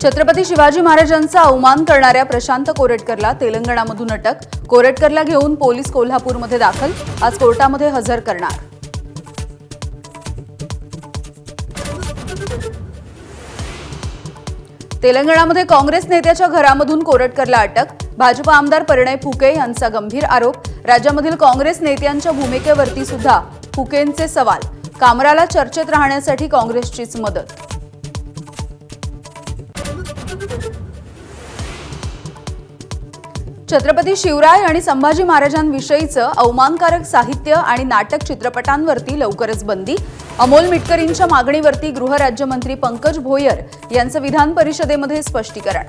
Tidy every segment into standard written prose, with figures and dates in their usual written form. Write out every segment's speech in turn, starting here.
छत्रपती शिवाजी महाराजांचा अवमान करणाऱ्या प्रशांत कोरेटकरला तेलंगणामधून अटक। कोरेटकरला घेऊन पोलीस कोल्हापूरमध्ये दाखल, आज कोर्टामध्ये हजर करणार। तेलंगणामध्ये काँग्रेस नेत्याच्या घरामधून कोरेटकरला अटक। भाजप आमदार परिणय फुके यांचा गंभीर आरोप। राज्यामधील काँग्रेस नेत्यांच्या भूमिकेवरती सुद्धा फुकेंचे सवाल। कामराला चर्चेत राहण्यासाठी काँग्रेसचीच मदत। छत्रपती शिवराय आणि संभाजी महाराजांविषयीचं अवमानकारक साहित्य आणि नाटक चित्रपटांवरती लवकरच बंदी। अमोल मिटकरींच्या मागणीवरती गृहराज्यमंत्री पंकज भोयर यांचं विधान परिषदेमध्ये स्पष्टीकरण।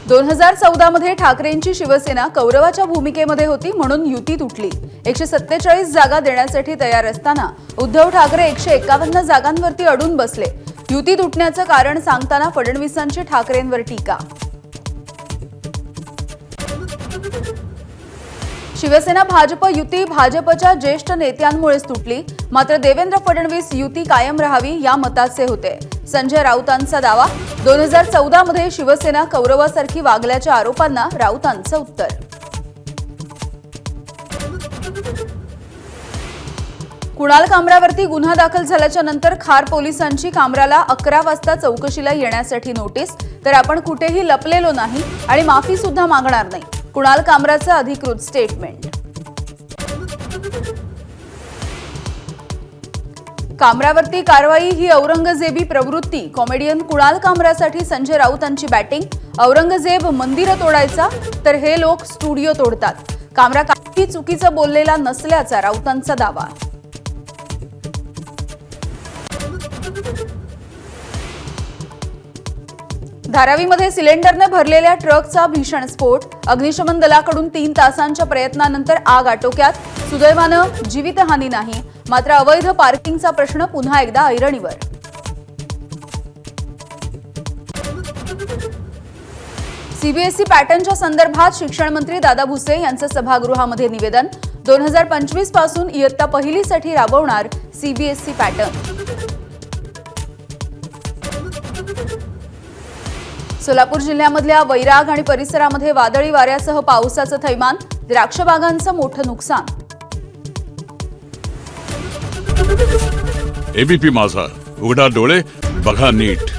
2014 ठाकरेंची शिवसेना कौरवाच्या भूमिकेमध्ये होती म्हणून युती तुटली। 147 जागा देण्यासाठी तयार असताना उद्धव ठाकरे 151 जागांवरती अडून बसले। युती तुटण्याचं कारण सांगताना फडणवीसांची ठाकरेंवर टीका। शिवसेना भाजप युती भाजपच्या ज्येष्ठ नेत्यांमुळेच तुटली, मात्र देवेंद्र फडणवीस युती कायम राहावी या मताचे होते। संजय राऊतांचा दावा। 2014 शिवसेना कौरवासारखी वागल्याच्या आरोपांना राऊतांचं उत्तर। कुणाल कामरावरती गुन्हा दाखल झाल्याच्या नंतर खार पोलिसांची कामराला 11 वाजता चौकशीला येण्यासाठी नोटीस। तर आपण कुठेही लपलेलो नाही आणि माफी सुद्धा मागणार नाही, कुणाल कामराचं अधिकृत स्टेटमेंट। कामरावरती कारवाई ही औरंगजेबी प्रवृत्ती। कॉमेडियन कुणाल कामरासाठी संजय राऊतांची बॅटिंग। औरंगजेब मंदिरं तोडायचा तर हे लोक स्टुडिओ तोडतात। कामरा काही चुकीचं बोललेला नसल्याचा राऊतांचा दावा। धारावीमध्ये सिलेंडरने भरलेल्या ट्रकचा भीषण स्फोट। अग्निशमन दलाकडून 3 तासांच्या प्रयत्नानंतर आग आटोक्यात। सुदैवानं जीवितहानी नाही, मात्र अवैध पार्किंगचा प्रश्न पुन्हा एकदा ऐरणीवर। सीबीएसई पॅटर्नच्या संदर्भात शिक्षण मंत्री दादा भुसे यांचं सभागृहामध्ये निवेदन। 2025 पासून इयत्ता पहिलीसाठी राबवणार सीबीएसई पॅटर्न। सोलापूर जिल्ह्यामधल्या वैराग आणि परिसरामध्ये वादळी वाऱ्यासह पावसाचं थैमान। द्राक्ष बागांचं मोठं नुकसान। एबीपी माझा, उघडा डोळे बघा नीट।